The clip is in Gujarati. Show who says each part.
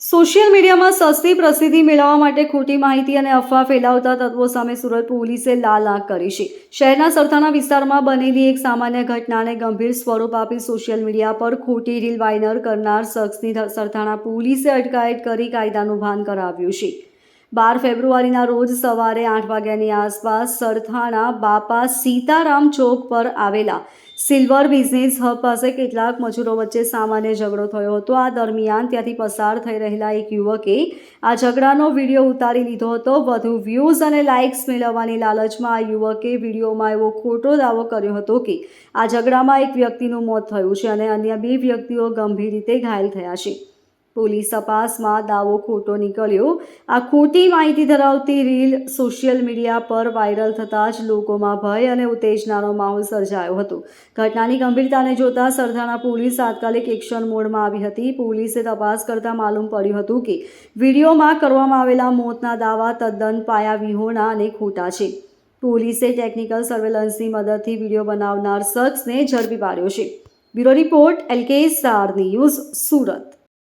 Speaker 1: સોશિયલ મીડિયામાં સસ્તી પ્રસિદ્ધિ મેળવવા માટે ખોટી માહિતી અને અફવા ફેલાવતા તત્વો સામે સુરત પોલીસે લાલ આંખ કરી છે. શહેરના સરથાણા વિસ્તારમાં બનેલી એક સામાન્ય ઘટનાને ગંભીર સ્વરૂપ આપી સોશિયલ મીડિયા પર ખોટી રીલ વાયરલ કરનાર શખ્સની સરથાણા પોલીસે અટકાયત કરી કાયદાનું ભાન કરાવ્યું છે. 12 ફેબ્રુઆરીના રોજ સવારે 8 વાગ્યાની આસપાસ સરથાણા બાપા સીતારામ ચોક પર આવેલા સિલ્વર બિઝનેસ હબ પાસે કેટલાક મજૂરો વચ્ચે સામાન્ય ઝઘડો થયો હતો. આ દરમિયાન ત્યાંથી પસાર થઈ રહેલા એક યુવકે આ ઝઘડાનો વિડીયો ઉતારી લીધો હતો. વધુ વ્યૂઝ અને લાઇક્સ મેળવવાની લાલચમાં આ યુવકે વિડીયોમાં એવો ખોટો દાવો કર્યો હતો કે આ ઝઘડામાં એક વ્યક્તિનું મોત થયું છે અને અન્ય 2 વ્યક્તિઓ ગંભીર રીતે ઘાયલ થયા છે. પોલીસ તપાસમાં દાવો ખોટો નીકળ્યો. આ ખોટી માહિતી ધરાવતી રીલ સોશિયલ મીડિયા પર વાયરલ થતાં જ લોકોમાં ભય અને ઉત્તેજનાનો માહોલ સર્જાયો હતો. ઘટનાની ગંભીરતાને જોતા સરથાણા પોલીસ તાત્કાલિક એક્શન મોડમાં આવી હતી. પોલીસે તપાસ કરતા માલુમ પડ્યું હતું કે વિડીયોમાં કરવામાં આવેલા મોતના દાવા તદ્દન પાયાવિહોણા અને ખોટા છે. પોલીસે ટેકનિકલ સર્વેલન્સની મદદથી વિડીયો બનાવનાર શખ્સને ઝડપી પાડ્યો છે. Bureau report LK star news, Surat.